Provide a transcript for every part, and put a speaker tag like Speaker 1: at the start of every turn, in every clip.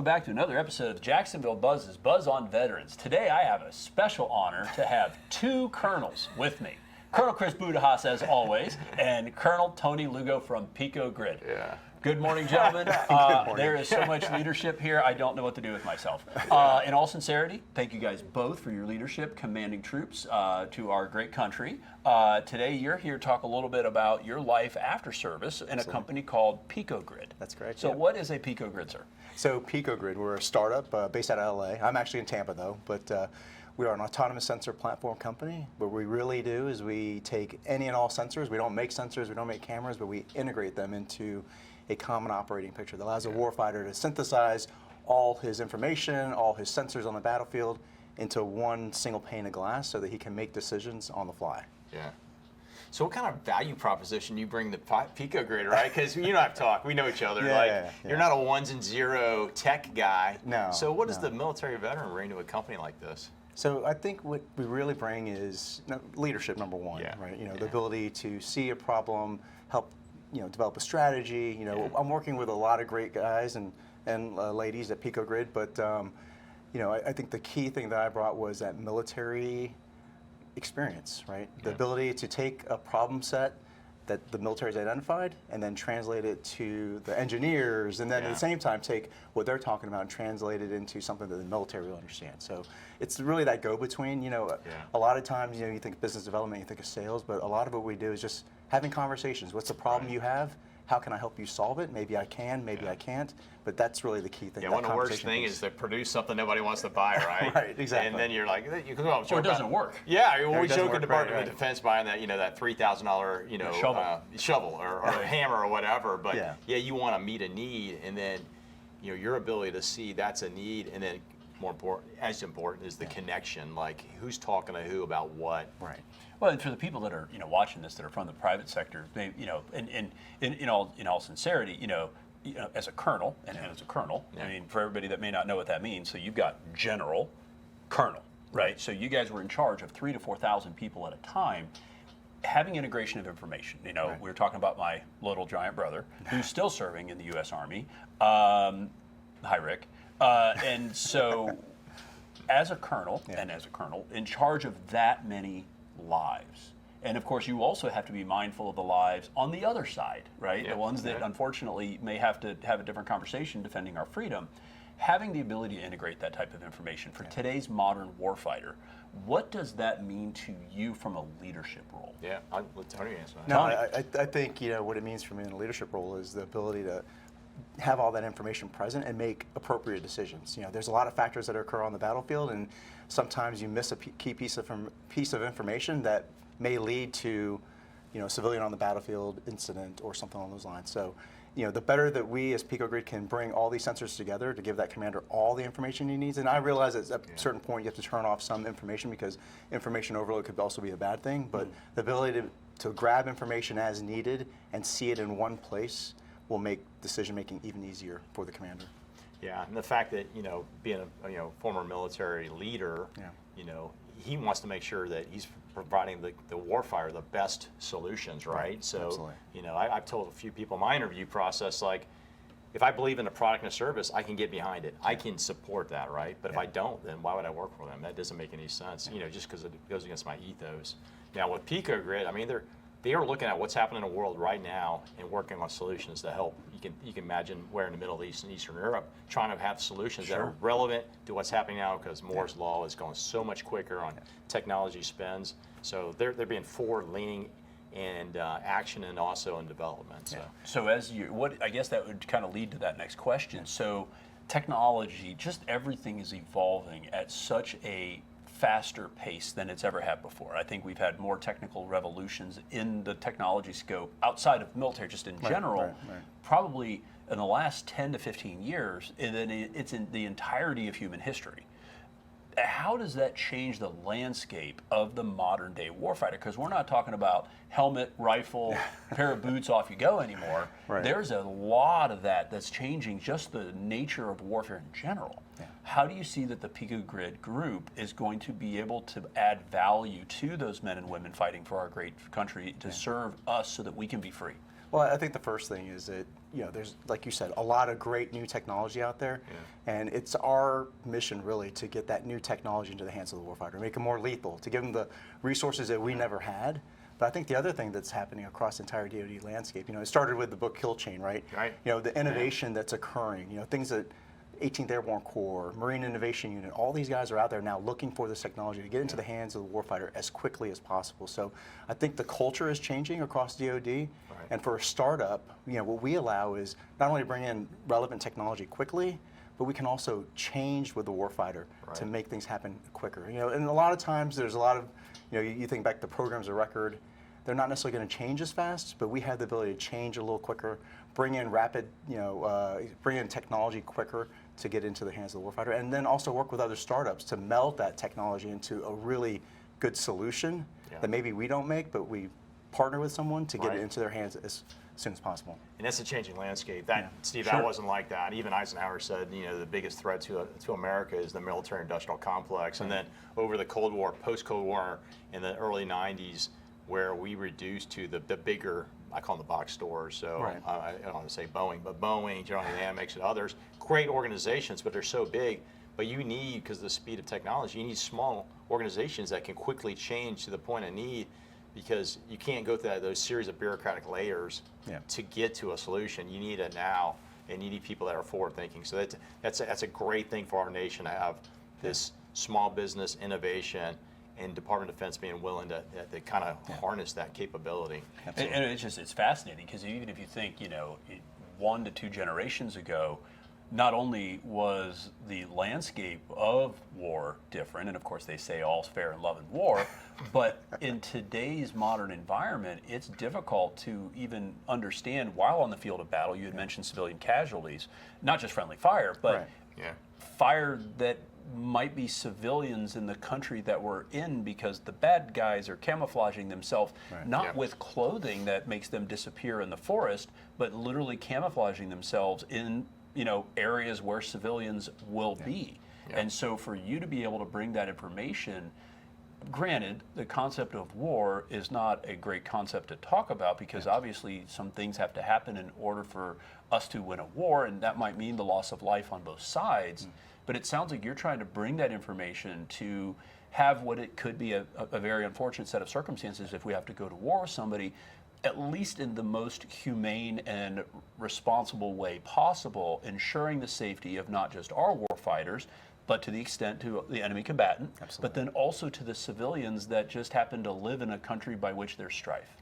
Speaker 1: welcome back to another episode of Jacksonville Buzz's Buzz on Veterans. Today I have a special honor to have two colonels with me. Colonel Chris Budihas, as always, and Colonel Tony Lugo from Picogrid.
Speaker 2: Yeah.
Speaker 1: Good morning, gentlemen.
Speaker 2: Good morning.
Speaker 1: There is so much leadership here, I don't know what to do with myself. In all sincerity, thank you guys both for your leadership, commanding troops to our great country. Today, you're here to talk a little bit about your life after service in a company called Picogrid.
Speaker 3: That's correct.
Speaker 1: So what is a Picogrid, sir?
Speaker 3: So Picogrid, we're a startup based out of LA. I'm actually in Tampa, though, but we are an autonomous sensor platform company. What we really do is we take any and all sensors. We don't make sensors, we don't make cameras, but we integrate them into a common operating picture that allows a warfighter to synthesize all his information, all his sensors on the battlefield into one single pane of glass so that he can make decisions on the fly.
Speaker 2: Yeah. So what kind of value proposition you bring to Picogrid, right? Because you and I have talked, we know each other. You're not a ones and zero tech guy.
Speaker 3: No.
Speaker 2: So what does the military veteran bring to a company like this?
Speaker 3: So I think what we really bring is leadership, number one, right? The ability to see a problem, help develop a strategy. I'm working with a lot of great guys and ladies at Picogrid, but I think the key thing that I brought was that military experience, right? The ability to take a problem set that the military's identified and then translate it to the engineers, and then at the same time take what they're talking about and translate it into something that the military will understand. So it's really that go-between. A lot of times, you think business development, you think of sales, but a lot of what we do is just having conversations. What's the problem you have? How can I help you solve it? Maybe I can, maybe I can't, but that's really the key thing.
Speaker 2: Yeah, one of the worst things is to produce something nobody wants to buy, right?
Speaker 3: Right, exactly.
Speaker 2: And then you're like,
Speaker 1: or it doesn't work.
Speaker 2: Yeah, we joke in the Department of Defense buying that, that $3,000, shovel or a hammer or whatever. But you want to meet a need, and then, your ability to see that's a need, and then as important is the connection, like who's talking to who about what.
Speaker 3: Right.
Speaker 1: Well, and for the people that are watching this that are from the private sector, they, in all sincerity, as a colonel, I mean, for everybody that may not know what that means, so you've got general, colonel, right? So you guys were in charge of 3,000 to 4,000 people at a time, having integration of information. We were talking about my little giant brother who's still serving in the U.S. Army. Hi, Rick. And so, as a colonel, in charge of that many lives. And of course, you also have to be mindful of the lives on the other side, right? The ones that unfortunately may have to have a different conversation defending our freedom. Having the ability to integrate that type of information for today's modern warfighter, what does that mean to you from a leadership role?
Speaker 2: Yeah, I'll let Tony answer that.
Speaker 3: No, I think what it means for me in a leadership role is the ability to have all that information present and make appropriate decisions. There's a lot of factors that occur on the battlefield, and sometimes you miss a key piece of information that may lead to, a civilian on the battlefield incident or something along those lines. So, the better that we as Picogrid can bring all these sensors together to give that commander all the information he needs. And I realize at a certain point you have to turn off some information because information overload could also be a bad thing. But the ability to grab information as needed and see it in one place will make decision making even easier for the commander.
Speaker 2: Yeah, and the fact that being a former military leader, he wants to make sure that he's providing the warfighter the best solutions, right? So,
Speaker 3: absolutely.
Speaker 2: I've told a few people in my interview process, like, if I believe in a product and a service, I can get behind it. I can support that, right? But if I don't, then why would I work for them? That doesn't make any sense, just because it goes against my ethos. Now with Picogrid, I mean, they are looking at what's happening in the world right now and working on solutions to help. You can imagine where in the Middle East and Eastern Europe, trying to have solutions that are relevant to what's happening now, because Moore's Law is going so much quicker on technology spends. So they're being forward-leaning and action, and also in development.
Speaker 1: So I guess that would kind of lead to that next question. So technology, just everything is evolving at such a faster pace than it's ever had before. I think we've had more technical revolutions in the technology scope outside of military, just in general, probably in the last 10 to 15 years, and then it's in the entirety of human history. How does that change the landscape of the modern day warfighter? Because we're not talking about helmet, rifle, pair of boots, off you go anymore. There's a lot of that's changing just the nature of warfare in general. How do you see that the Picogrid group is going to be able to add value to those men and women fighting for our great country to serve us so that we can be free?
Speaker 3: Well, I think the first thing is that there's, like you said, a lot of great new technology out there, and it's our mission really to get that new technology into the hands of the warfighter, make them more lethal, to give them the resources that we never had. But I think the other thing that's happening across the entire DoD landscape, it started with the book Kill Chain, right?
Speaker 2: Right.
Speaker 3: The innovation that's occurring, things that 18th Airborne Corps, Marine Innovation Unit, all these guys are out there now looking for this technology to get into the hands of the warfighter as quickly as possible. So I think the culture is changing across DoD, and for a startup, what we allow is not only bring in relevant technology quickly, but we can also change with the warfighter to make things happen quicker. And a lot of times there's a lot of, you think back to programs of record, they're not necessarily going to change as fast, but we have the ability to change a little quicker, bring in rapid, bring in technology quicker to get into the hands of the warfighter, and then also work with other startups to meld that technology into a really good solution that maybe we don't make, but we partner with someone to get it into their hands as soon as possible.
Speaker 2: And that's a changing landscape. Steve, that wasn't like that. Even Eisenhower said, the biggest threat to America is the military-industrial complex. And then over the Cold War, post-Cold War, in the early 90s, where we reduced to the bigger, I call them the box stores, so I don't want to say Boeing, but Boeing, General Dynamics, and others, great organizations, but they're so big. But you need, because of the speed of technology, you need small organizations that can quickly change to the point of need, because you can't go through those series of bureaucratic layers to get to a solution. You need it now, and you need people that are forward thinking. So that's a great thing for our nation to have this small business innovation and Department of Defense being willing to kind of harness that capability.
Speaker 1: And it's fascinating, because even if you think 1 to 2 generations ago, not only was the landscape of war different, and of course they say all's fair in love and war, but in today's modern environment, it's difficult to even understand while on the field of battle. You had mentioned civilian casualties, not just friendly fire, but fire that might be civilians in the country that we're in, because the bad guys are camouflaging themselves, not with clothing that makes them disappear in the forest, but literally camouflaging themselves in areas where civilians will be. And so for you to be able to bring that information, granted, the concept of war is not a great concept to talk about, because obviously some things have to happen in order for us to win a war, and that might mean the loss of life on both sides. But it sounds like you're trying to bring that information to have what it could be a very unfortunate set of circumstances if we have to go to war with somebody, at least in the most humane and responsible way possible, ensuring the safety of not just our war fighters, but to the extent to the enemy combatant, but then also to the civilians that just happen to live in a country by which there's strife.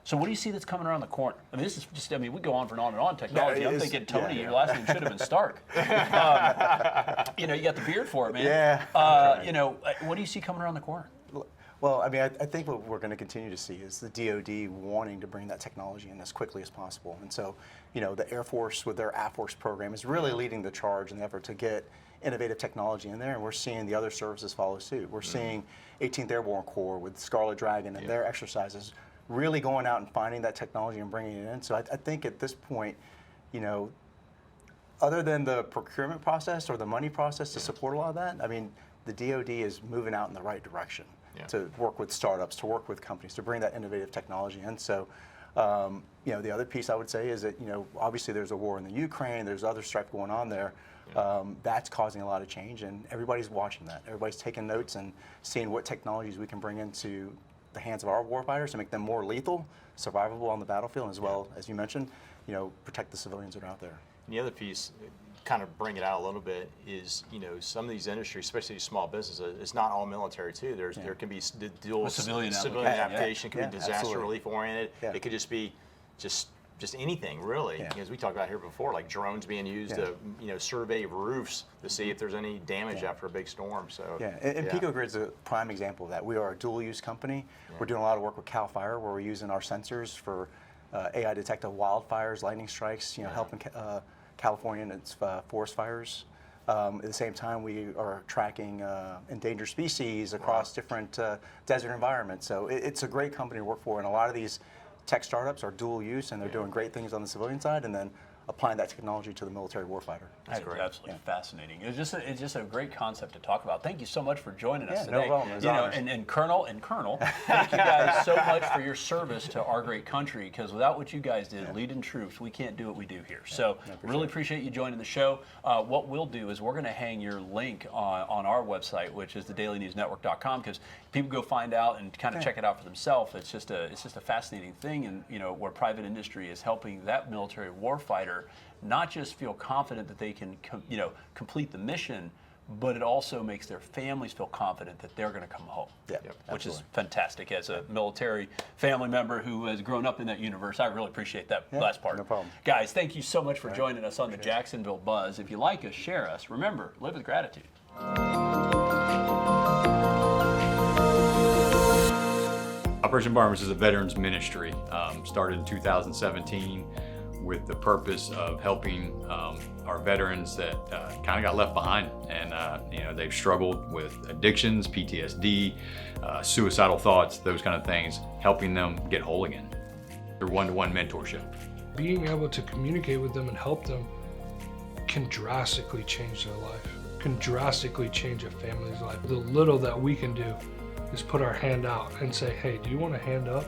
Speaker 1: So what do you see that's coming around the corner? I mean, this is just, we go on and on technology. I'm thinking, Tony, your last name should have been Stark. You got the beard for it, man. What do you see coming around the corner?
Speaker 3: Well, I think what we're going to continue to see is the DoD wanting to bring that technology in as quickly as possible. And so, the Air Force with their AFORCE program is really leading the charge in the effort to get innovative technology in there, and we're seeing the other services follow suit. We're seeing 18th Airborne Corps with Scarlet Dragon and their exercises really going out and finding that technology and bringing it in. So I think at this point, other than the procurement process or the money process to support a lot of that, the DoD is moving out in the right direction to work with startups, to work with companies, to bring that innovative technology in. So, the other piece I would say is that, obviously there's a war in the Ukraine, there's other strife going on there. That's causing a lot of change, and everybody's watching that. Everybody's taking notes and seeing what technologies we can bring into the hands of our warfighters to make them more lethal, survivable on the battlefield, as well as you mentioned, protect the civilians that are out there.
Speaker 2: And the other piece, kind of bring it out a little bit, is some of these industries, especially small businesses, it's not all military too. There can be the dual
Speaker 1: civilian
Speaker 2: application, can be disaster relief oriented.
Speaker 3: Yeah.
Speaker 2: It could just be just anything really. As we talked about here before, like drones being used to survey roofs to see if there's any damage after a big storm. So
Speaker 3: and Picogrid's a prime example of that. We are a dual use company. We're doing a lot of work with CAL FIRE, where we're using our sensors for AI detect of wildfires, lightning strikes, helping California and its forest fires. At the same time, we are tracking endangered species across different desert environments. So it's a great company to work for, and a lot of these tech startups are dual use, and they're doing great things on the civilian side, and then applying that technology to the military warfighter.
Speaker 1: That's
Speaker 2: great.
Speaker 1: absolutely fascinating. It's just a great concept to talk about. Thank you so much for joining us
Speaker 3: Yeah,
Speaker 1: today.
Speaker 3: no problem. It was honors.
Speaker 1: And Colonel, thank you guys so much for your service to our great country, because without what you guys did, leading troops, we can't do what we do here. So really appreciate you joining the show. What we'll do is we're going to hang your link on our website, which is thedailyNewsNetwork.com, because people go find out and kind of check it out for themselves. It's just a fascinating thing, and where private industry is helping that military warfighter not just feel confident that they can complete the mission, but it also makes their families feel confident that they're going to come home.
Speaker 3: Yeah,
Speaker 1: which is
Speaker 3: absolutely.
Speaker 1: fantastic. As a military family member who has grown up in that universe, I really appreciate that last part.
Speaker 3: no problem.
Speaker 1: Guys, thank you so much for joining us on the Jacksonville Buzz. If you like us, share us. Remember, live with gratitude.
Speaker 4: Operation Barbers is a veterans ministry, started in 2017 with the purpose of helping our veterans that kind of got left behind, and they've struggled with addictions, PTSD, suicidal thoughts, those kind of things, helping them get whole again through one-to-one mentorship.
Speaker 5: Being able to communicate with them and help them can drastically change their life, can drastically change a family's life. The little that we can do is put our hand out and say, hey, do you want a hand up?